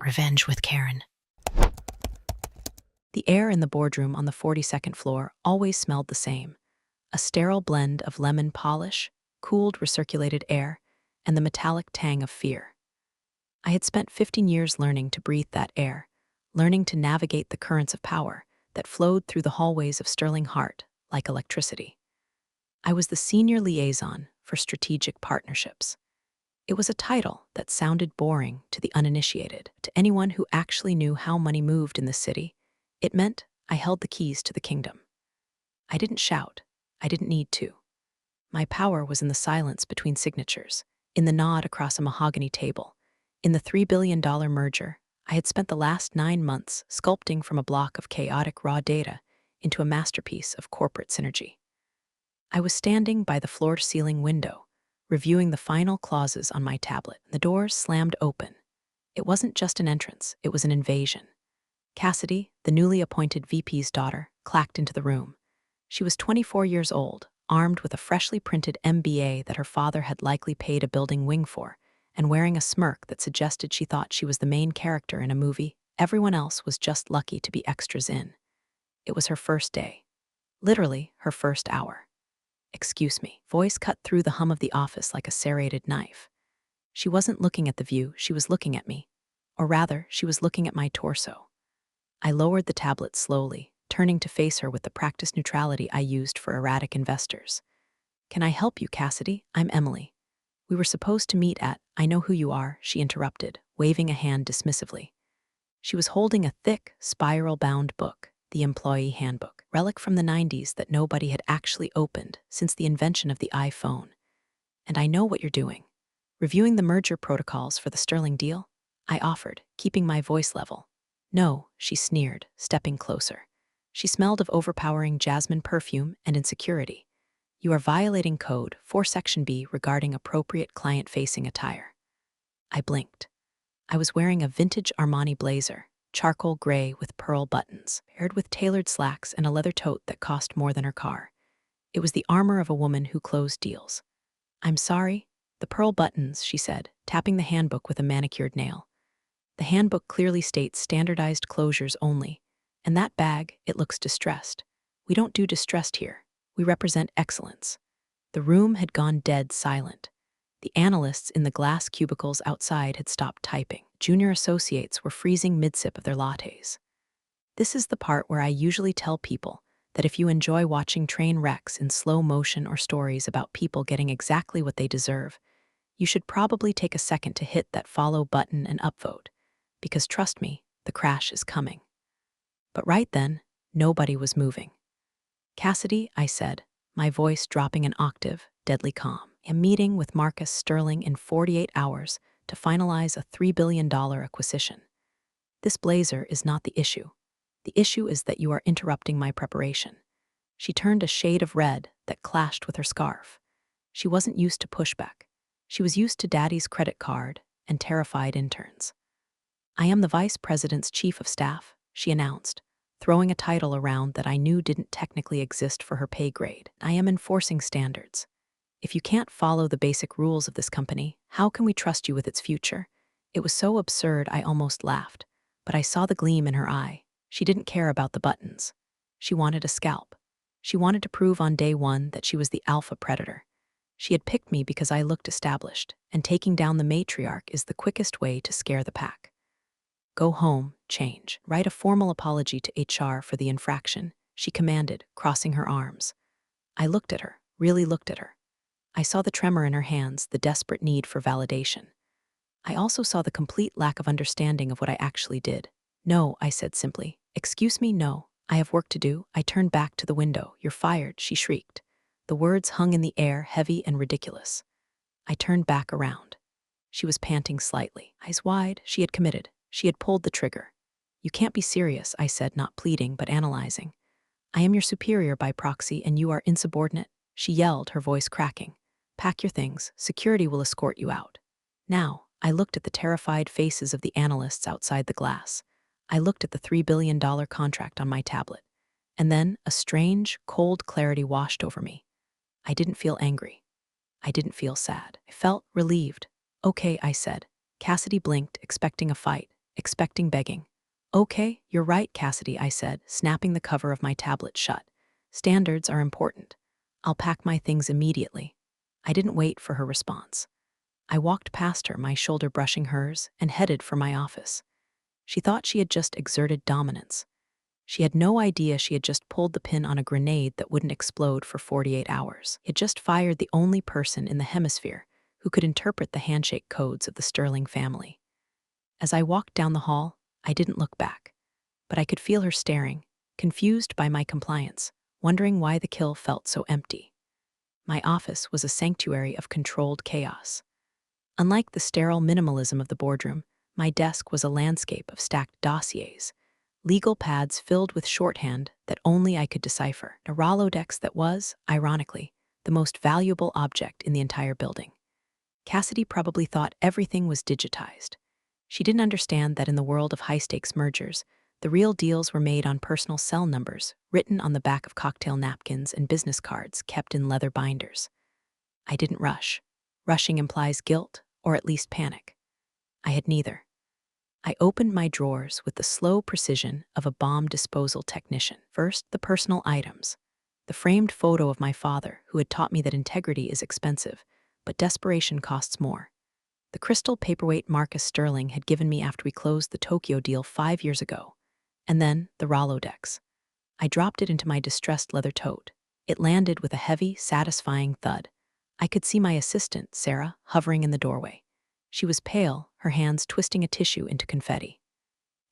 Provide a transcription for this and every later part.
Revenge with Karen. The air in the boardroom on the 42nd floor always smelled the same, a sterile blend of lemon polish, cooled recirculated air, and the metallic tang of fear. I had spent 15 years learning to breathe that air, learning to navigate the currents of power that flowed through the hallways of Sterling Heart like electricity. I was the senior liaison for strategic partnerships. It was a title that sounded boring to the uninitiated. To anyone who actually knew how money moved in the city, it meant I held the keys to the kingdom. I didn't shout. I didn't need to. My power was in the silence between signatures, in the nod across a mahogany table, in the $3 billion merger. I had spent the last 9 months sculpting from a block of chaotic raw data into a masterpiece of corporate synergy. I was standing by the floor-to-ceiling window, reviewing the final clauses on my tablet. The doors slammed open. It wasn't just an entrance, it was an invasion. Cassidy, the newly appointed VP's daughter, clacked into the room. She was 24 years old, armed with a freshly printed MBA that her father had likely paid a building wing for, and wearing a smirk that suggested she thought she was the main character in a movie. Everyone else was just lucky to be extras in. It was her first day. Literally, her first hour. "Excuse me." Voice cut through the hum of the office like a serrated knife. She wasn't looking at the view, she was looking at me. Or rather, she was looking at my torso. I lowered the tablet slowly, turning to face her with the practiced neutrality I used for erratic investors. "Can I help you, Cassidy? I'm Emily. We were supposed to meet at— I know who you are," she interrupted, waving a hand dismissively. She was holding a thick, spiral-bound book, the Employee Handbook, relic from the 90s that nobody had actually opened since the invention of the iPhone. "And I know what you're doing. Reviewing the merger protocols for the Sterling deal?" I offered, keeping my voice level. "No," she sneered, stepping closer. She smelled of overpowering jasmine perfume and insecurity. "You are violating Code 4 Section B regarding appropriate client-facing attire." I blinked. I was wearing a vintage Armani blazer, charcoal gray with pearl buttons, paired with tailored slacks and a leather tote that cost more than her car. It was the armor of a woman who closed deals. "I'm sorry." "The pearl buttons," she said, tapping the handbook with a manicured nail. "The handbook clearly states standardized closures only. And that bag, it looks distressed. We don't do distressed here. We represent excellence." The room had gone dead silent. The analysts in the glass cubicles outside had stopped typing. Junior associates were freezing mid-sip of their lattes. This is the part where I usually tell people that if you enjoy watching train wrecks in slow motion or stories about people getting exactly what they deserve, you should probably take a second to hit that follow button and upvote, because trust me, the crash is coming. But right then, nobody was moving. "Cassidy," I said, my voice dropping an octave, deadly calm. "A meeting with Marcus Sterling in 48 hours to finalize a $3 billion acquisition. This blazer is not the issue. The issue is that you are interrupting my preparation." She turned a shade of red that clashed with her scarf. She wasn't used to pushback. She was used to Daddy's credit card and terrified interns. "I am the Vice President's Chief of Staff," she announced, throwing a title around that I knew didn't technically exist for her pay grade. "I am enforcing standards. If you can't follow the basic rules of this company, how can we trust you with its future?" It was so absurd I almost laughed, but I saw the gleam in her eye. She didn't care about the buttons. She wanted a scalp. She wanted to prove on day one that she was the alpha predator. She had picked me because I looked established, and taking down the matriarch is the quickest way to scare the pack. "Go home, change. Write a formal apology to HR for the infraction," she commanded, crossing her arms. I looked at her, really looked at her. I saw the tremor in her hands, the desperate need for validation. I also saw the complete lack of understanding of what I actually did. "No," I said simply. "Excuse me, no. I have work to do." I turned back to the window. "You're fired," she shrieked. The words hung in the air, heavy and ridiculous. I turned back around. She was panting slightly, eyes wide. She had committed. She had pulled the trigger. "You can't be serious," I said, not pleading, but analyzing. "I am your superior by proxy, and you are insubordinate," she yelled, her voice cracking. "Pack your things. Security will escort you out." Now, I looked at the terrified faces of the analysts outside the glass. I looked at the $3 billion contract on my tablet. And then a strange, cold clarity washed over me. I didn't feel angry. I didn't feel sad. I felt relieved. "Okay," I said. Cassidy blinked, expecting a fight, expecting begging. "Okay, you're right, Cassidy," I said, snapping the cover of my tablet shut. "Standards are important. I'll pack my things immediately." I didn't wait for her response. I walked past her, my shoulder brushing hers, and headed for my office. She thought she had just exerted dominance. She had no idea she had just pulled the pin on a grenade that wouldn't explode for 48 hours. He had just fired the only person in the hemisphere who could interpret the handshake codes of the Sterling family. As I walked down the hall, I didn't look back, but I could feel her staring, confused by my compliance, wondering why the kill felt so empty. My office was a sanctuary of controlled chaos. Unlike the sterile minimalism of the boardroom, my desk was a landscape of stacked dossiers, legal pads filled with shorthand that only I could decipher, a Rolodex that was, ironically, the most valuable object in the entire building. Cassidy probably thought everything was digitized. She didn't understand that in the world of high-stakes mergers, the real deals were made on personal cell numbers written on the back of cocktail napkins and business cards kept in leather binders. I didn't rush. Rushing implies guilt, or at least panic. I had neither. I opened my drawers with the slow precision of a bomb disposal technician. First, the personal items. The framed photo of my father, who had taught me that integrity is expensive, but desperation costs more. The crystal paperweight Marcus Sterling had given me after we closed the Tokyo deal 5 years ago. And then the Rolodex. I dropped it into my distressed leather tote. It landed with a heavy, satisfying thud. I could see my assistant, Sarah, hovering in the doorway. She was pale, her hands twisting a tissue into confetti.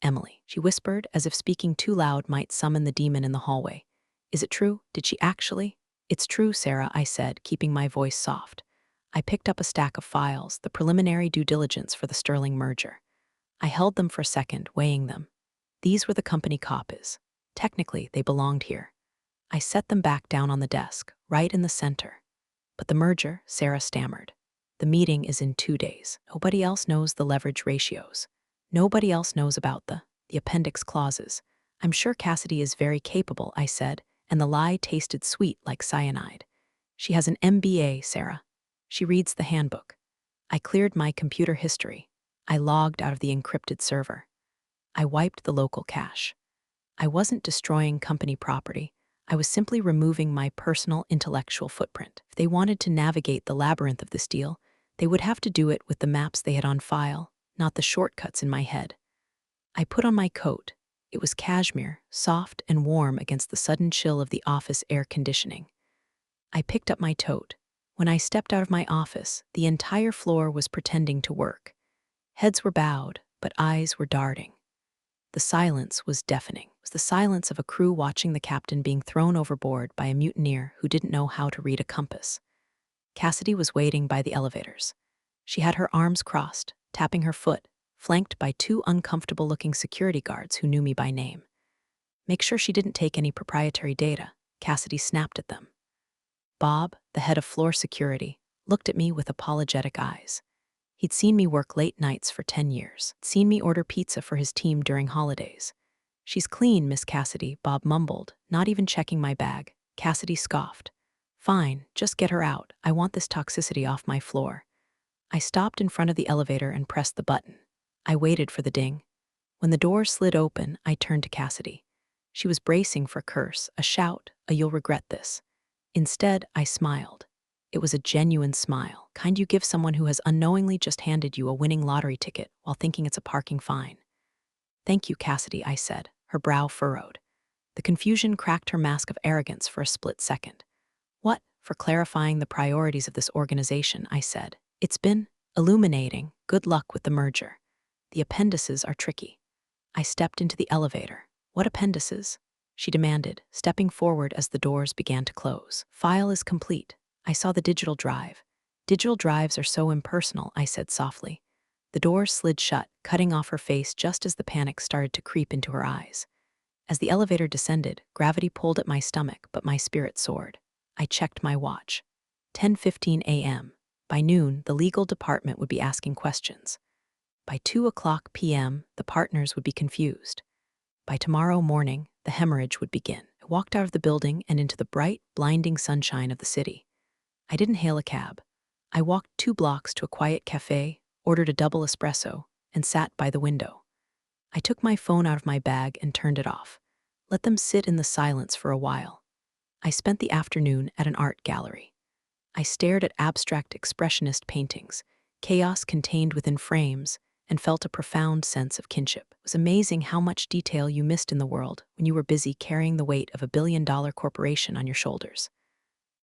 "Emily," she whispered, as if speaking too loud might summon the demon in the hallway. "Is it true? Did she actually?" "It's true, Sarah," I said, keeping my voice soft. I picked up a stack of files, the preliminary due diligence for the Sterling merger. I held them for a second, weighing them. These were the company copies. Technically, they belonged here. I set them back down on the desk, right in the center. "But the merger," Sarah stammered. "The meeting is in 2 days. Nobody else knows the leverage ratios. Nobody else knows about the appendix clauses. I'm sure Cassidy is very capable," I said, and the lie tasted sweet like cyanide. "She has an MBA, Sarah. She reads the handbook." I cleared my computer history. I logged out of the encrypted server. I wiped the local cache. I wasn't destroying company property. I was simply removing my personal intellectual footprint. If they wanted to navigate the labyrinth of this deal, they would have to do it with the maps they had on file, not the shortcuts in my head. I put on my coat. It was cashmere, soft and warm against the sudden chill of the office air conditioning. I picked up my tote. When I stepped out of my office, the entire floor was pretending to work. Heads were bowed, but eyes were darting. The silence was deafening. It was the silence of a crew watching the captain being thrown overboard by a mutineer who didn't know how to read a compass. Cassidy was waiting by the elevators. She had her arms crossed, tapping her foot, flanked by 2 uncomfortable-looking security guards who knew me by name. "Make sure she didn't take any proprietary data," Cassidy snapped at them. Bob, the head of floor security, looked at me with apologetic eyes. He'd seen me work late nights for 10 years, seen me order pizza for his team during holidays. "She's clean, Miss Cassidy," Bob mumbled, not even checking my bag. Cassidy scoffed. "Fine, just get her out. I want this toxicity off my floor." I stopped in front of the elevator and pressed the button. I waited for the ding. When the door slid open, I turned to Cassidy. She was bracing for a curse, a shout, a "you'll regret this." Instead, I smiled. It was a genuine smile, kind you give someone who has unknowingly just handed you a winning lottery ticket while thinking it's a parking fine. "Thank you, Cassidy," I said, her brow furrowed. The confusion cracked her mask of arrogance for a split second. "What?" "For clarifying the priorities of this organization," I said. "It's been illuminating. Good luck with the merger. The appendices are tricky." I stepped into the elevator. "What appendices?" she demanded, stepping forward as the doors began to close. "File is complete." I saw the digital drive. "Digital drives are so impersonal," I said softly. The doors slid shut, cutting off her face just as the panic started to creep into her eyes. As the elevator descended, gravity pulled at my stomach, but my spirit soared. I checked my watch. 10:15 a.m. By noon, the legal department would be asking questions. By 2:00 p.m., the partners would be confused. By tomorrow morning, the hemorrhage would begin. I walked out of the building and into the bright, blinding sunshine of the city. I didn't hail a cab. I walked 2 blocks to a quiet cafe, ordered a double espresso, and sat by the window. I took my phone out of my bag and turned it off. Let them sit in the silence for a while. I spent the afternoon at an art gallery. I stared at abstract expressionist paintings, chaos contained within frames, and felt a profound sense of kinship. It was amazing how much detail you missed in the world when you were busy carrying the weight of a billion-dollar corporation on your shoulders.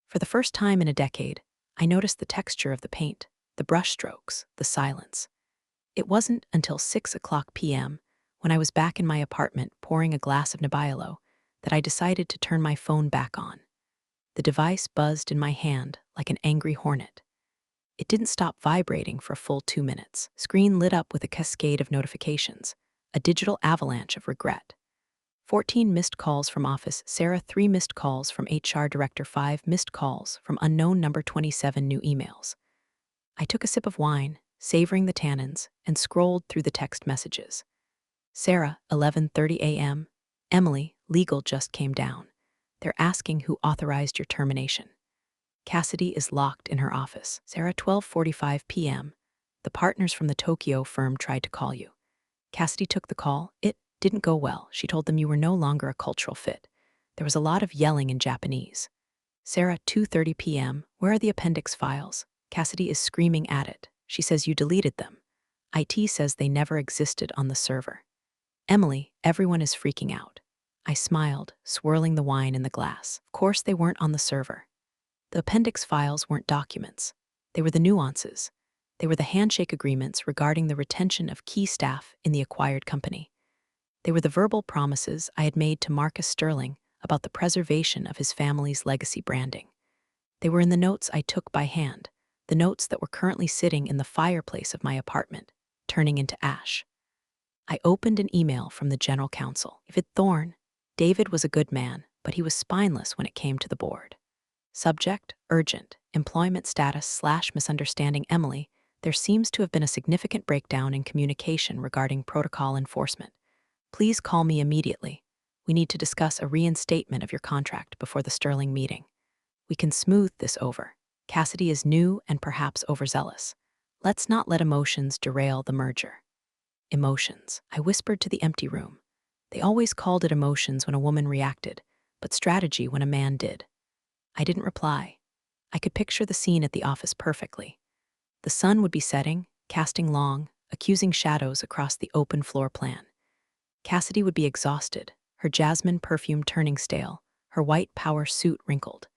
For the first time in a decade, I noticed the texture of the paint, the brushstrokes, the silence. It wasn't until 6 p.m., when I was back in my apartment pouring a glass of Nebbiolo, that I decided to turn my phone back on. The device buzzed in my hand like an angry hornet. It didn't stop vibrating for a full 2 minutes. Screen lit up with a cascade of notifications, a digital avalanche of regret. 14 missed calls from office, Sarah 3 missed calls from HR director 5 missed calls from unknown number 27 new emails. I took a sip of wine, savoring the tannins, and scrolled through the text messages. Sarah, 11:30 a.m. Emily, legal just came down. They're asking who authorized your termination. Cassidy is locked in her office. Sarah, 12:45 p.m. The partners from the Tokyo firm tried to call you. Cassidy took the call. It didn't go well. She told them you were no longer a cultural fit. There was a lot of yelling in Japanese. Sarah, 2:30 p.m. Where are the appendix files? Cassidy is screaming at it. She says you deleted them. IT says they never existed on the server. Emily, everyone is freaking out. I smiled, swirling the wine in the glass. Of course they weren't on the server. The appendix files weren't documents. They were the nuances. They were the handshake agreements regarding the retention of key staff in the acquired company. They were the verbal promises I had made to Marcus Sterling about the preservation of his family's legacy branding. They were in the notes I took by hand, the notes that were currently sitting in the fireplace of my apartment, turning into ash. I opened an email from the general counsel. David Thorne. David was a good man, but he was spineless when it came to the board. Subject, urgent, employment status / misunderstanding Emily, there seems to have been a significant breakdown in communication regarding protocol enforcement. Please call me immediately. We need to discuss a reinstatement of your contract before the Sterling meeting. We can smooth this over. Cassidy is new and perhaps overzealous. Let's not let emotions derail the merger. Emotions. I whispered to the empty room. They always called it emotions when a woman reacted, but strategy when a man did. I didn't reply. I could picture the scene at the office perfectly. The sun would be setting, casting long, accusing shadows across the open floor plan. Cassidy would be exhausted, her jasmine perfume turning stale, her white power suit wrinkled.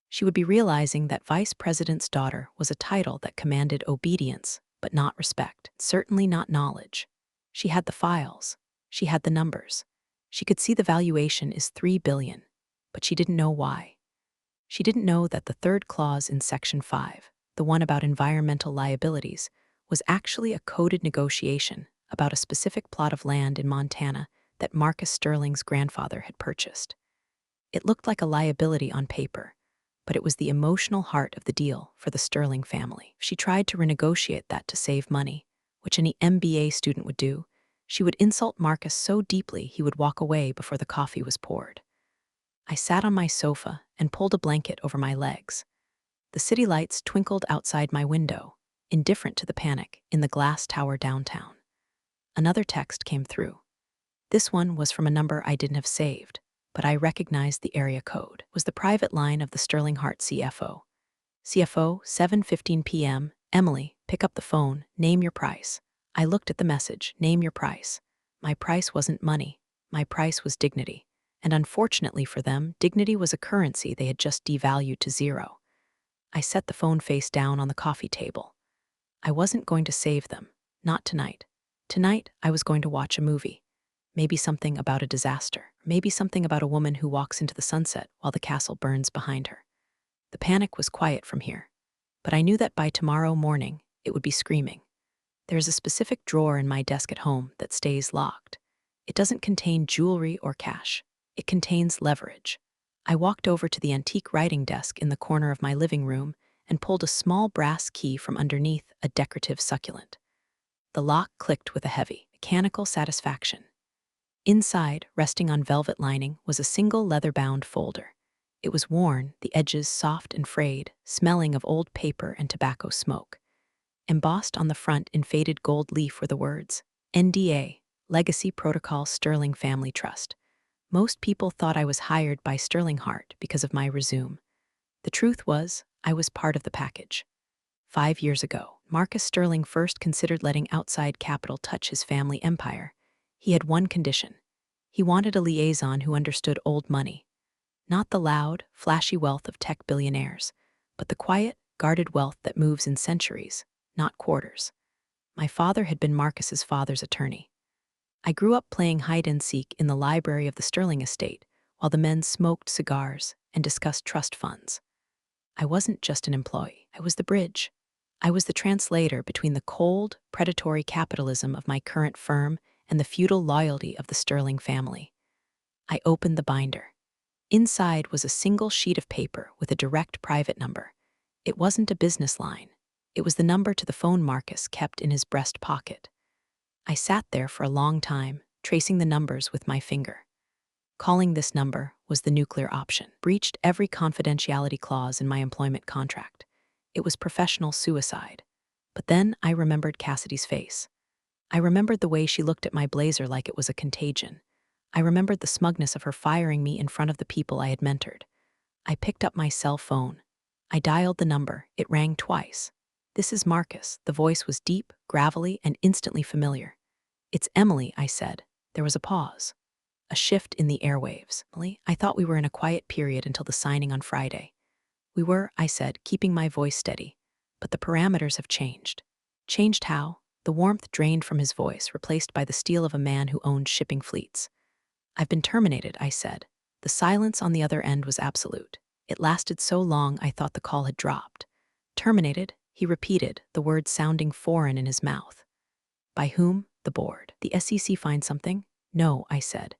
She would be realizing that vice president's daughter was a title that commanded obedience, but not respect, certainly not knowledge. She had the files. She had the numbers. She could see the valuation is $3 billion, but she didn't know why. She didn't know that the third clause in Section 5, the one about environmental liabilities, was actually a coded negotiation about a specific plot of land in Montana that Marcus Sterling's grandfather had purchased. It looked like a liability on paper, but it was the emotional heart of the deal for the Sterling family. If she tried to renegotiate that to save money, which any MBA student would do, she would insult Marcus so deeply he would walk away before the coffee was poured. I sat on my sofa and pulled a blanket over my legs. The city lights twinkled outside my window, indifferent to the panic in the glass tower downtown. Another text came through. This one was from a number I didn't have saved, but I recognized the area code. It was the private line of the Sterling Hart CFO. CFO, 7:15 p.m. Emily, pick up the phone, name your price. I looked at the message, name your price. My price wasn't money. My price was dignity. And unfortunately for them, dignity was a currency they had just devalued to zero. I set the phone face down on the coffee table. I wasn't going to save them. Not tonight. Tonight, I was going to watch a movie. Maybe something about a disaster. Maybe something about a woman who walks into the sunset while the castle burns behind her. The panic was quiet from here, but I knew that by tomorrow morning, it would be screaming. There is a specific drawer in my desk at home that stays locked. It doesn't contain jewelry or cash. It contains leverage. I walked over to the antique writing desk in the corner of my living room and pulled a small brass key from underneath a decorative succulent. The lock clicked with a heavy, mechanical satisfaction. Inside, resting on velvet lining, was a single leather-bound folder. It was worn, the edges soft and frayed, smelling of old paper and tobacco smoke. Embossed on the front in faded gold leaf were the words, NDA, Legacy Protocol Sterling Family Trust. Most people thought I was hired by Sterling Hart because of my resume. The truth was, I was part of the package. 5 years ago, Marcus Sterling first considered letting outside capital touch his family empire. He had one condition. He wanted a liaison who understood old money. Not the loud, flashy wealth of tech billionaires, but the quiet, guarded wealth that moves in centuries, not quarters. My father had been Marcus's father's attorney. I grew up playing hide-and-seek in the library of the Sterling estate, while the men smoked cigars and discussed trust funds. I wasn't just an employee, I was the bridge. I was the translator between the cold, predatory capitalism of my current firm and the feudal loyalty of the Sterling family. I opened the binder. Inside was a single sheet of paper with a direct private number. It wasn't a business line. It was the number to the phone Marcus kept in his breast pocket. I sat there for a long time, tracing the numbers with my finger. Calling this number was the nuclear option. Breached every confidentiality clause in my employment contract. It was professional suicide. But then I remembered Cassidy's face. I remembered the way she looked at my blazer like it was a contagion. I remembered the smugness of her firing me in front of the people I had mentored. I picked up my cell phone. I dialed the number. It rang twice. "This is Marcus." The voice was deep, gravelly, and instantly familiar. "It's Emily," I said. There was a pause. A shift in the airwaves. "Emily, I thought we were in a quiet period until the signing on Friday." "We were," I said, keeping my voice steady. "But the parameters have changed." "Changed how?" The warmth drained from his voice, replaced by the steel of a man who owned shipping fleets. "I've been terminated," I said. The silence on the other end was absolute. It lasted so long I thought the call had dropped. "Terminated?" He repeated, the words sounding foreign in his mouth. "By whom?" "The board." "The SEC find something?" "No," I said.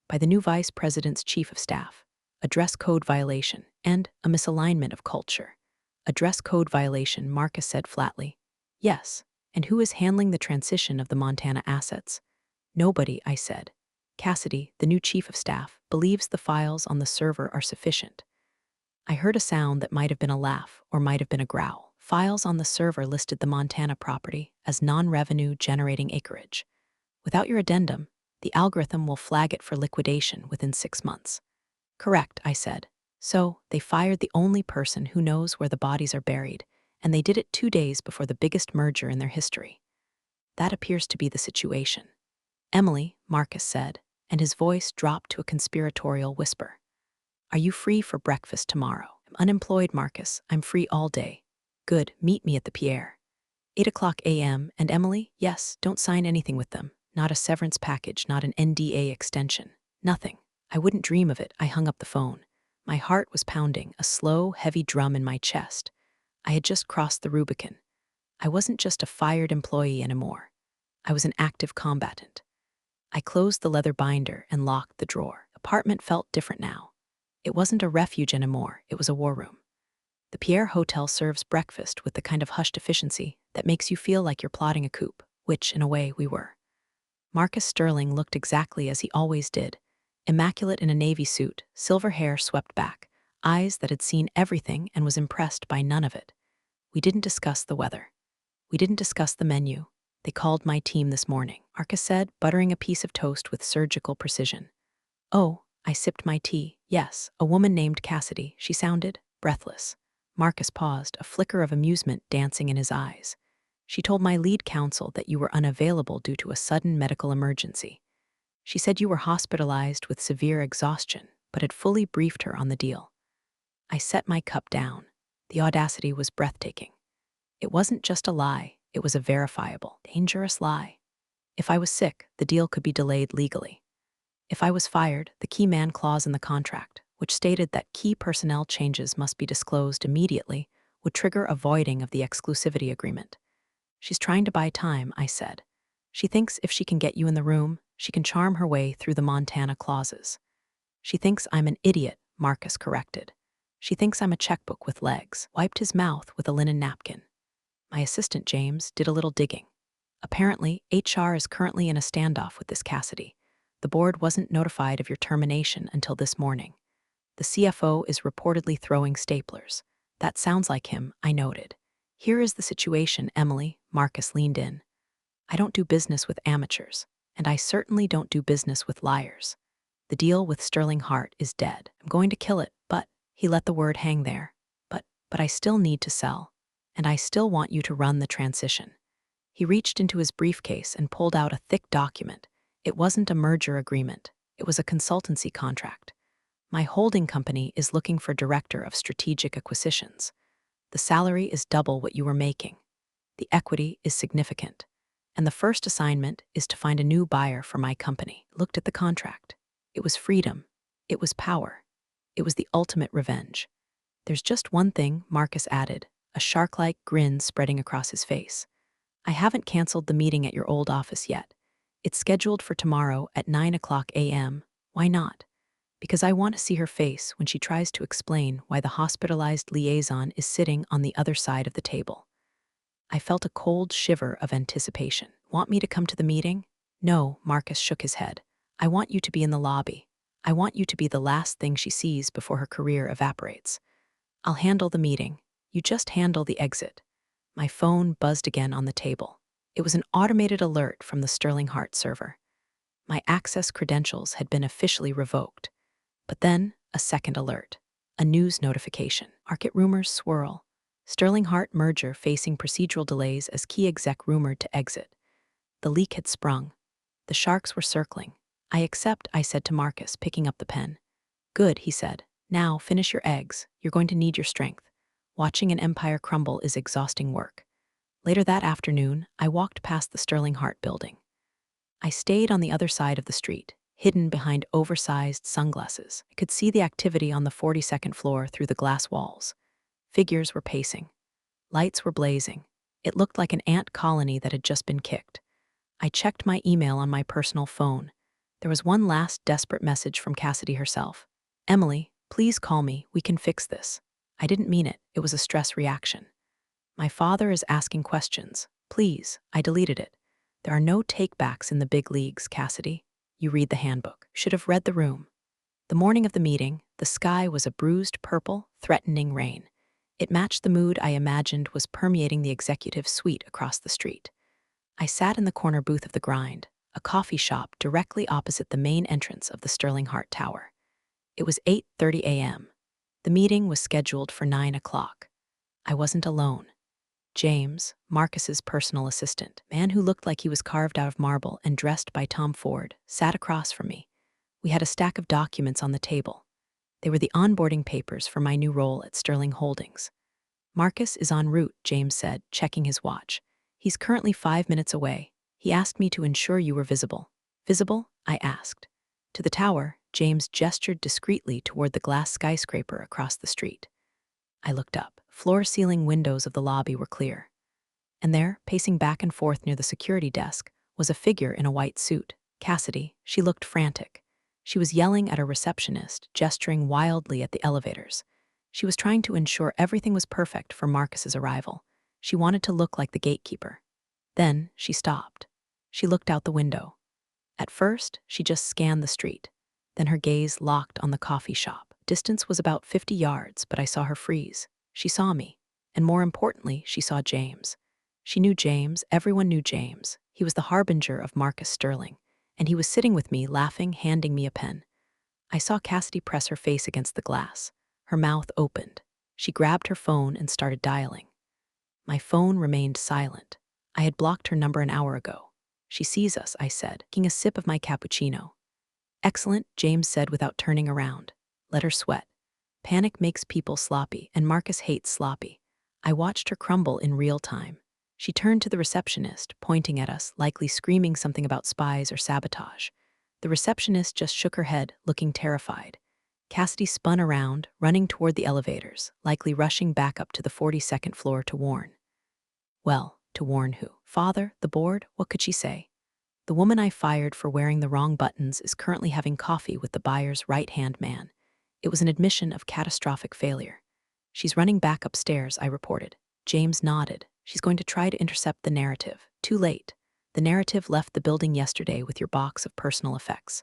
"By the new vice president's chief of staff. A dress code violation, and a misalignment of culture." "A dress code violation," Marcus said flatly. "Yes. And who is handling the transition of the Montana assets?" "Nobody," I said. "Cassidy, the new chief of staff, believes the files on the server are sufficient." I heard a sound that might have been a laugh or might have been a growl. Files on the server listed the Montana property as non-revenue generating acreage. "Without your addendum, the algorithm will flag it for liquidation within 6 months." "Correct," I said. "So, they fired the only person who knows where the bodies are buried, and they did it 2 days before the biggest merger in their history." "That appears to be the situation." "Emily," Marcus said, and his voice dropped to a conspiratorial whisper. "Are you free for breakfast tomorrow?" "I'm unemployed, Marcus. I'm free all day." "Good, meet me at the Pierre." 8 a.m., and Emily? "Yes, don't sign anything with them. Not a severance package, not an NDA extension. Nothing. I wouldn't dream of it." I hung up the phone. My heart was pounding, a slow, heavy drum in my chest. I had just crossed the Rubicon. I wasn't just a fired employee anymore. I was an active combatant. I closed the leather binder and locked the drawer. The apartment felt different now. It wasn't a refuge anymore, it was a war room. The Pierre Hotel serves breakfast with the kind of hushed efficiency that makes you feel like you're plotting a coup, which, in a way, we were. Marcus Sterling looked exactly as he always did, immaculate in a navy suit, silver hair swept back, eyes that had seen everything and was impressed by none of it. We didn't discuss the weather. We didn't discuss the menu. "They called my team this morning," Marcus said, buttering a piece of toast with surgical precision. "Oh," I sipped my tea. "Yes, a woman named Cassidy." She sounded breathless. Marcus paused, a flicker of amusement dancing in his eyes. "She told my lead counsel that you were unavailable due to a sudden medical emergency. She said you were hospitalized with severe exhaustion, but had fully briefed her on the deal." I set my cup down. The audacity was breathtaking. It wasn't just a lie, it was a verifiable, dangerous lie. If I was sick, the deal could be delayed legally. If I was fired, the key man clause in the contract, which stated that key personnel changes must be disclosed immediately, would trigger a voiding of the exclusivity agreement. "She's trying to buy time," I said. "She thinks if she can get you in the room, she can charm her way through the Montana clauses." "She thinks I'm an idiot," Marcus corrected. "She thinks I'm a checkbook with legs." Wiped his mouth with a linen napkin. My assistant, James, did a little digging. "Apparently, HR is currently in a standoff with this Cassidy. The board wasn't notified of your termination until this morning. The CFO is reportedly throwing staplers." "That sounds like him," I noted. "Here is the situation, Emily." Marcus leaned in. "I don't do business with amateurs. and I certainly don't do business with liars. The deal with Sterling Hart is dead. I'm going to kill it, but he let the word hang there. But I still need to sell, and I still want you to run the transition. He reached into his briefcase and pulled out a thick document. It wasn't a merger agreement. It was a consultancy contract. My holding company is looking for director of strategic acquisitions. The salary is double what you were making. The equity is significant. And the first assignment is to find a new buyer for my company. Looked at the contract. It was freedom. It was power. It was the ultimate revenge. There's just one thing, Marcus added, a shark-like grin spreading across his face. I haven't canceled the meeting at your old office yet. It's scheduled for tomorrow at 9 a.m. Why not? Because I want to see her face when she tries to explain why the hospitalized liaison is sitting on the other side of the table. I felt a cold shiver of anticipation. Want me to come to the meeting? No, Marcus shook his head. I want you to be in the lobby. I want you to be the last thing she sees before her career evaporates. I'll handle the meeting. You just handle the exit. My phone buzzed again on the table. It was an automated alert from the Sterling Hart server. My access credentials had been officially revoked. But then, a second alert. A news notification. Market rumors swirl. Sterling Hart merger facing procedural delays as key exec rumored to exit. The leak had sprung. The sharks were circling. I accept, I said to Marcus, picking up the pen. Good, he said. Now, finish your eggs. You're going to need your strength. Watching an empire crumble is exhausting work. Later that afternoon, I walked past the Sterling Hart building. I stayed on the other side of the street, hidden behind oversized sunglasses. I could see the activity on the 42nd floor through the glass walls. Figures were pacing. Lights were blazing. It looked like an ant colony that had just been kicked. I checked my email on my personal phone. There was one last desperate message from Cassidy herself. Emily, please call me. We can fix this. I didn't mean it. It was a stress reaction. My father is asking questions. Please, I deleted it. There are no takebacks in the big leagues, Cassidy. You read the handbook. Should have read the room. The morning of the meeting, the sky was a bruised purple, threatening rain. It matched the mood I imagined was permeating the executive suite across the street. I sat in the corner booth of the Grind, a coffee shop directly opposite the main entrance of the Sterling Hart Tower. It was 8:30 a.m. The meeting was scheduled for 9 o'clock. I wasn't alone. James, Marcus's personal assistant, man who looked like he was carved out of marble and dressed by Tom Ford, sat across from me. We had a stack of documents on the table. They were the onboarding papers for my new role at Sterling Holdings. Marcus is en route, James said, checking his watch. He's currently 5 minutes away. He asked me to ensure you were visible. Visible? I asked. To the tower, James gestured discreetly toward the glass skyscraper across the street. I looked up. Floor-ceiling windows of the lobby were clear. And there, pacing back and forth near the security desk, was a figure in a white suit. Cassidy. She looked frantic. She was yelling at her receptionist, gesturing wildly at the elevators. She was trying to ensure everything was perfect for Marcus's arrival. She wanted to look like the gatekeeper. Then she stopped. She looked out the window. At first, she just scanned the street. Then her gaze locked on the coffee shop. Distance was about 50 yards, but I saw her freeze. She saw me. And more importantly, she saw James. She knew James. Everyone knew James. He was the harbinger of Marcus Sterling. And he was sitting with me, laughing, handing me a pen. I saw Cassidy press her face against the glass. Her mouth opened. She grabbed her phone and started dialing. My phone remained silent. I had blocked her number an hour ago. She sees us, I said, taking a sip of my cappuccino. Excellent, James said without turning around. Let her sweat. Panic makes people sloppy, and Marcus hates sloppy. I watched her crumble in real time. She turned to the receptionist, pointing at us, likely screaming something about spies or sabotage. The receptionist just shook her head, looking terrified. Cassidy spun around, running toward the elevators, likely rushing back up to the 42nd floor to warn. Well, to warn who? Father? The board? What could she say? The woman I fired for wearing the wrong buttons is currently having coffee with the buyer's right-hand man. It was an admission of catastrophic failure. She's running back upstairs, I reported. James nodded. She's going to try to intercept the narrative. Too late. The narrative left the building yesterday with your box of personal effects.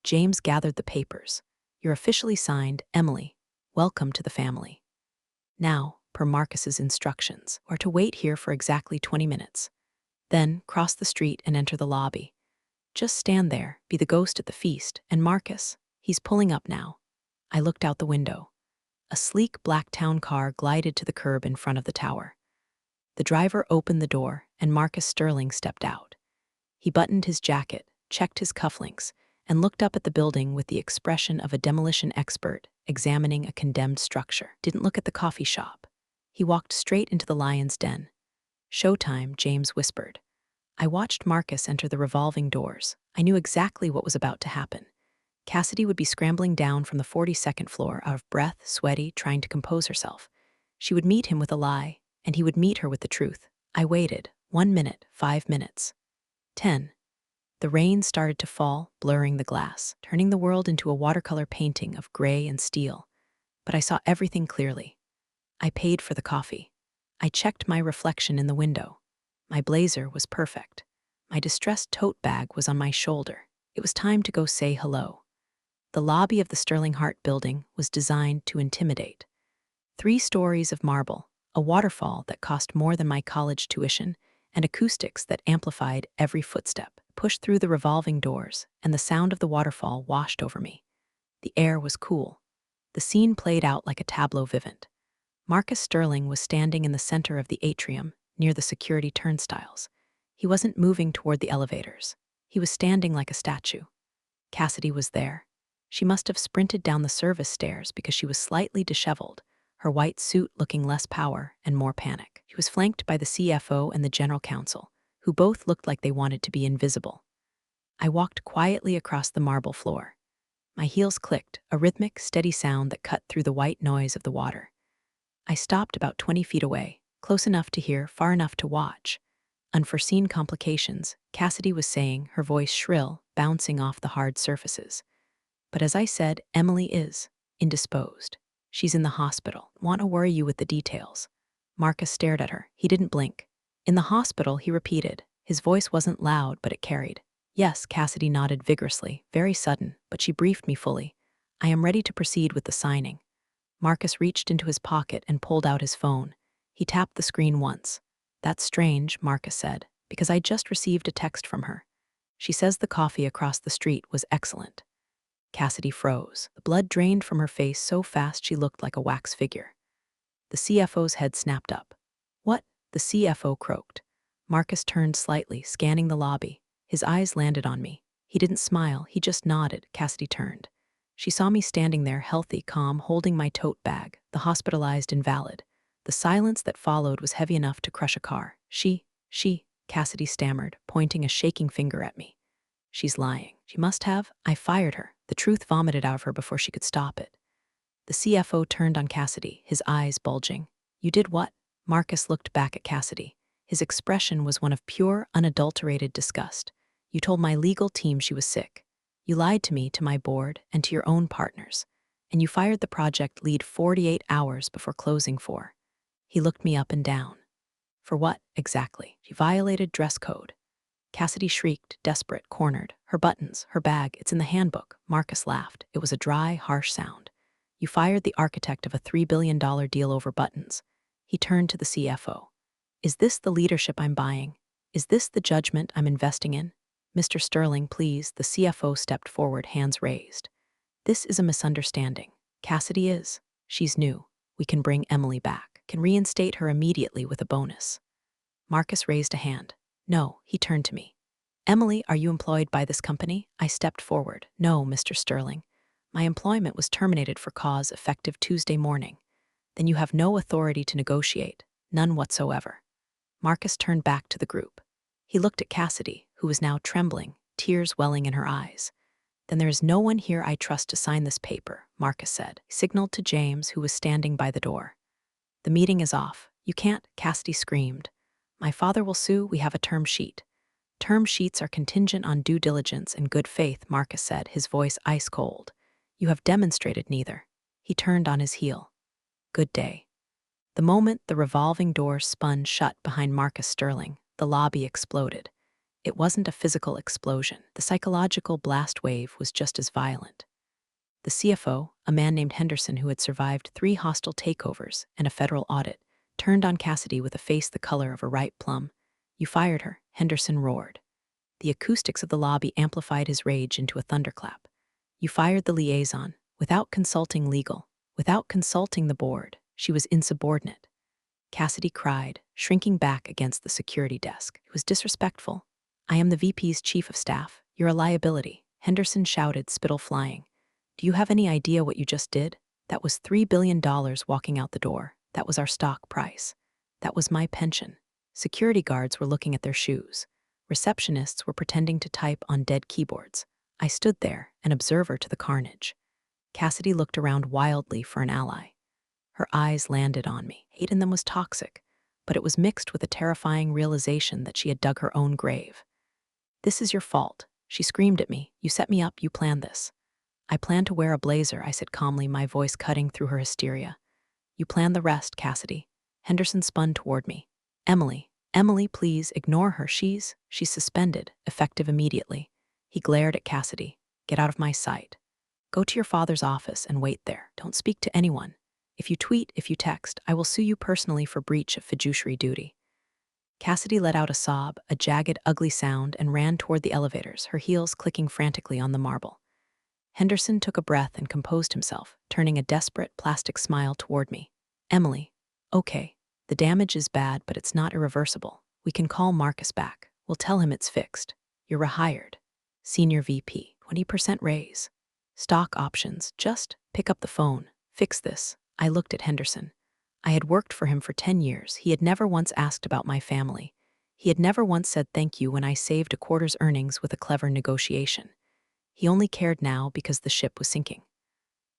James gathered the papers. You're officially signed, Emily. Welcome to the family. Now, per Marcus's instructions, are to wait here for exactly 20 minutes. Then, cross the street and enter the lobby. Just stand there, be the ghost at the feast, and Marcus, he's pulling up now. I looked out the window. A sleek black town car glided to the curb in front of the tower. The driver opened the door, and Marcus Sterling stepped out. He buttoned his jacket, checked his cufflinks, and looked up at the building with the expression of a demolition expert examining a condemned structure. Didn't look at the coffee shop. He walked straight into the lion's den. "Showtime," James whispered. I watched Marcus enter the revolving doors. I knew exactly what was about to happen. Cassidy would be scrambling down from the 42nd floor, out of breath, sweaty, trying to compose herself. She would meet him with a lie, and he would meet her with the truth. I waited. 1 minute, 5 minutes. 10. The rain started to fall, blurring the glass, turning the world into a watercolor painting of gray and steel. But I saw everything clearly. I paid for the coffee. I checked my reflection in the window. My blazer was perfect. My distressed tote bag was on my shoulder. It was time to go say hello. The lobby of the Sterling Hart building was designed to intimidate. 3 stories of marble, a waterfall that cost more than my college tuition, and acoustics that amplified every footstep, pushed through the revolving doors, and the sound of the waterfall washed over me. The air was cool. The scene played out like a tableau vivant. Marcus Sterling was standing in the center of the atrium, near the security turnstiles. He wasn't moving toward the elevators. He was standing like a statue. Cassidy was there. She must have sprinted down the service stairs because she was slightly disheveled, her white suit looking less power and more panic. She was flanked by the CFO and the general counsel, who both looked like they wanted to be invisible. I walked quietly across the marble floor. My heels clicked, a rhythmic, steady sound that cut through the white noise of the water. I stopped about 20 feet away, close enough to hear, far enough to watch. "Unforeseen complications," Cassidy was saying, her voice shrill, bouncing off the hard surfaces. But as I said, Emily is indisposed. She's in the hospital. Want to worry you with the details. Marcus stared at her. He didn't blink. "In the hospital," he repeated. His voice wasn't loud, but it carried. "Yes," Cassidy nodded vigorously. "Very sudden, but she briefed me fully. I am ready to proceed with the signing." Marcus reached into his pocket and pulled out his phone. He tapped the screen once. "That's strange," Marcus said, "because I just received a text from her. She says the coffee across the street was excellent." Cassidy froze. The blood drained from her face so fast she looked like a wax figure. The CFO's head snapped up. "What?" the CFO croaked. Marcus turned slightly, scanning the lobby. His eyes landed on me. He didn't smile, he just nodded. Cassidy turned. She saw me standing there, healthy, calm, holding my tote bag, the hospitalized invalid. The silence that followed was heavy enough to crush a car. She, Cassidy stammered, pointing a shaking finger at me. "She's lying. She must have. I fired her." The truth vomited out of her before she could stop it. The CFO turned on Cassidy, his eyes bulging. "You did what?" Marcus looked back at Cassidy. His expression was one of pure, unadulterated disgust. "You told my legal team she was sick. You lied to me, to my board, and to your own partners. And you fired the project lead 48 hours before closing for." He looked me up and down. "For what, exactly?" "She violated dress code." Cassidy shrieked, desperate, cornered. "Her buttons, her bag, it's in the handbook." Marcus laughed. It was a dry, harsh sound. "You fired the architect of a $3 billion deal over buttons." He turned to the CFO. "Is this the leadership I'm buying? Is this the judgment I'm investing in?" "Mr. Sterling, please." The CFO stepped forward, hands raised. "This is a misunderstanding. Cassidy is. She's new. We can bring Emily back. Can reinstate her immediately with a bonus." Marcus raised a hand. "No," he turned to me. "Emily, are you employed by this company?" I stepped forward. "No, Mr. Sterling. My employment was terminated for cause effective Tuesday morning." "Then you have no authority to negotiate. None whatsoever." Marcus turned back to the group. He looked at Cassidy, who was now trembling, tears welling in her eyes. "Then there is no one here I trust to sign this paper," Marcus said. He signaled to James, who was standing by the door. "The meeting is off. You can't," Cassidy screamed. "My father will sue. We have a term sheet." "Term sheets are contingent on due diligence and good faith," Marcus said, his voice ice cold. "You have demonstrated neither." He turned on his heel. "Good day." The moment the revolving door spun shut behind Marcus Sterling, the lobby exploded. It wasn't a physical explosion. The psychological blast wave was just as violent. The CFO, a man named Henderson who had survived 3 hostile takeovers and a federal audit, turned on Cassidy with a face the color of a ripe plum. "You fired her," Henderson roared. The acoustics of the lobby amplified his rage into a thunderclap. You fired the liaison, without consulting legal, without consulting the board. She was insubordinate. Cassidy cried, shrinking back against the security desk. It was disrespectful. I am the VP's chief of staff. You're a liability. Henderson shouted, spittle flying. Do you have any idea what you just did? That was $3 billion walking out the door. That was our stock price. That was my pension. Security guards were looking at their shoes. Receptionists were pretending to type on dead keyboards. I stood there, an observer to the carnage. Cassidy looked around wildly for an ally. Her eyes landed on me. Hate in them was toxic, but it was mixed with a terrifying realization that she had dug her own grave. This is your fault, she screamed at me. You set me up, you planned this. I planned to wear a blazer, I said calmly, my voice cutting through her hysteria. You planned the rest, Cassidy. Henderson spun toward me. Emily, please, ignore her. She's suspended, effective immediately. He glared at Cassidy. Get out of my sight. Go to your father's office and wait there. Don't speak to anyone. If you tweet, if you text, I will sue you personally for breach of fiduciary duty. Cassidy let out a sob, a jagged, ugly sound, and ran toward the elevators, her heels clicking frantically on the marble. Henderson took a breath and composed himself, turning a desperate, plastic smile toward me. Emily, okay, the damage is bad, but it's not irreversible. We can call Marcus back. We'll tell him it's fixed. You're rehired. Senior VP, 20% raise. Stock options, just pick up the phone. Fix this. I looked at Henderson. I had worked for him for 10 years. He had never once asked about my family. He had never once said thank you when I saved a quarter's earnings with a clever negotiation. He only cared now because the ship was sinking.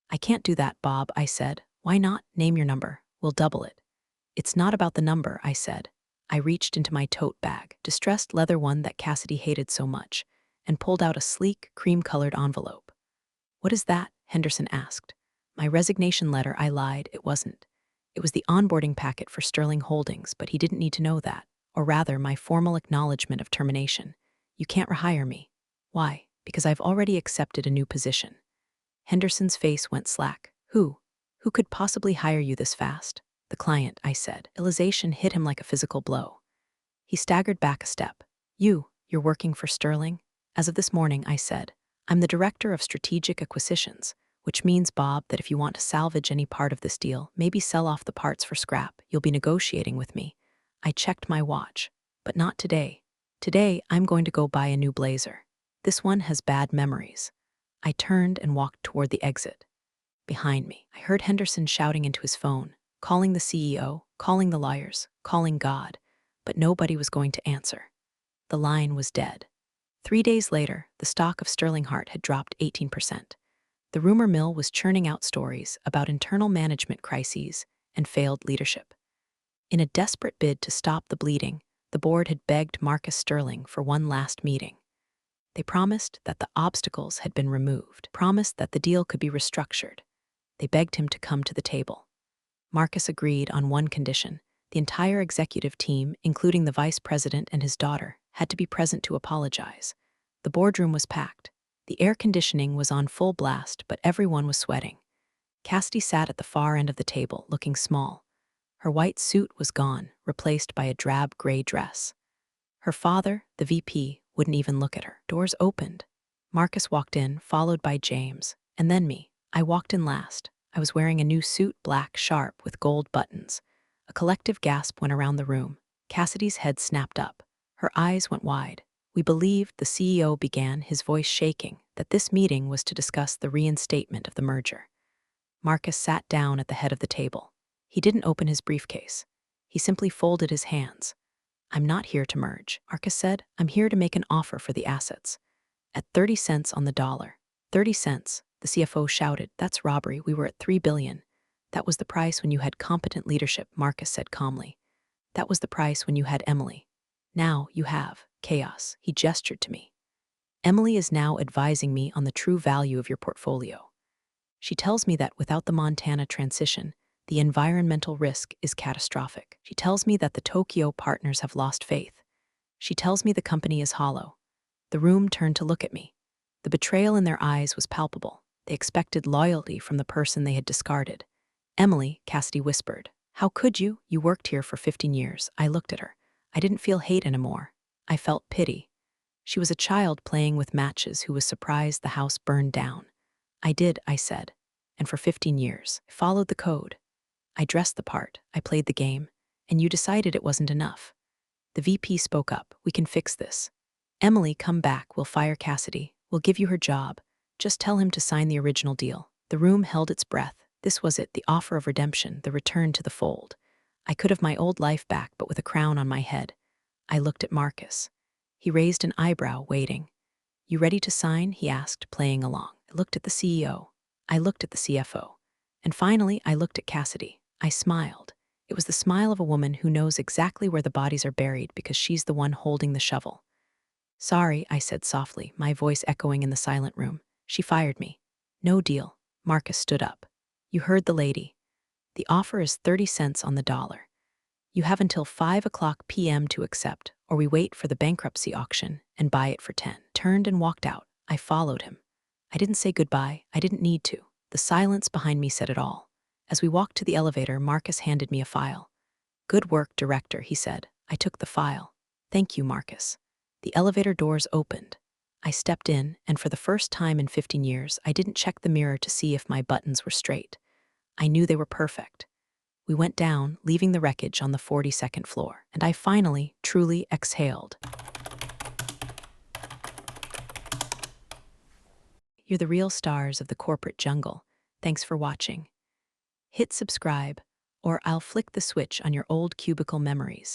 I can't do that, Bob, I said. Why not? Name your number. We'll double it. It's not about the number, I said. I reached into my tote bag, distressed leather one that Cassidy hated so much, and pulled out a sleek, cream-colored envelope. What is that? Henderson asked. My resignation letter, I lied. It wasn't. It was the onboarding packet for Sterling Holdings, but he didn't need to know that, or rather, my formal acknowledgement of termination. You can't rehire me. Why? Because I've already accepted a new position. Henderson's face went slack. Who? Who could possibly hire you this fast? The client, I said. Realization hit him like a physical blow. He staggered back a step. You're working for Sterling? As of this morning, I said. I'm the director of strategic acquisitions, which means, Bob, that if you want to salvage any part of this deal, maybe sell off the parts for scrap, you'll be negotiating with me. I checked my watch. But not today. Today, I'm going to go buy a new blazer. This one has bad memories. I turned and walked toward the exit. Behind me, I heard Henderson shouting into his phone, calling the CEO, calling the lawyers, calling God, but nobody was going to answer. The line was dead. 3 days later, the stock of Sterling Heart had dropped 18%. The rumor mill was churning out stories about internal management crises and failed leadership. In a desperate bid to stop the bleeding, the board had begged Marcus Sterling for one last meeting. They promised that the obstacles had been removed, promised that the deal could be restructured. They begged him to come to the table. Marcus agreed on one condition. The entire executive team, including the vice president and his daughter, had to be present to apologize. The boardroom was packed. The air conditioning was on full blast, but everyone was sweating. Cassidy sat at the far end of the table, looking small. Her white suit was gone, replaced by a drab gray dress. Her father, the VP, wouldn't even look at her. Doors opened. Marcus walked in, followed by James, and then me. I walked in last. I was wearing a new suit, black, sharp, with gold buttons. A collective gasp went around the room. Cassidy's head snapped up. Her eyes went wide. We believed, the CEO began, his voice shaking, that this meeting was to discuss the reinstatement of the merger. Marcus sat down at the head of the table. He didn't open his briefcase. He simply folded his hands. I'm not here to merge, Marcus said. I'm here to make an offer for the assets. At 30 cents on the dollar. 30 cents, the CFO shouted. That's robbery. We were at $3 billion. That was the price when you had competent leadership, Marcus said calmly. That was the price when you had Emily. Now you have chaos. He gestured to me. Emily is now advising me on the true value of your portfolio. She tells me that without the Montana transition, the environmental risk is catastrophic. She tells me that the Tokyo partners have lost faith. She tells me the company is hollow. The room turned to look at me. The betrayal in their eyes was palpable. They expected loyalty from the person they had discarded. Emily, Cassidy whispered. How could you? You worked here for 15 years. I looked at her. I didn't feel hate anymore. I felt pity. She was a child playing with matches who was surprised the house burned down. I did, I said. And for 15 years, I followed the code. I dressed the part, I played the game, and you decided it wasn't enough. The VP spoke up. We can fix this. Emily, come back. We'll fire Cassidy. We'll give you her job. Just tell him to sign the original deal. The room held its breath. This was it, the offer of redemption, the return to the fold. I could have my old life back, but with a crown on my head. I looked at Marcus. He raised an eyebrow, waiting. You ready to sign? He asked, playing along. I looked at the CEO. I looked at the CFO. And finally, I looked at Cassidy. I smiled. It was the smile of a woman who knows exactly where the bodies are buried because she's the one holding the shovel. Sorry, I said softly, my voice echoing in the silent room. She fired me. No deal. Marcus stood up. You heard the lady. The offer is 30 cents on the dollar. You have until 5 p.m. to accept, or we wait for the bankruptcy auction and buy it for 10. Turned and walked out. I followed him. I didn't say goodbye. I didn't need to. The silence behind me said it all. As we walked to the elevator, Marcus handed me a file. Good work, director, he said. I took the file. Thank you, Marcus. The elevator doors opened. I stepped in, and for the first time in 15 years, I didn't check the mirror to see if my buttons were straight. I knew they were perfect. We went down, leaving the wreckage on the 42nd floor, and I finally, truly exhaled. You're the real stars of the corporate jungle. Thanks for watching. Hit subscribe, or I'll flick the switch on your old cubicle memories.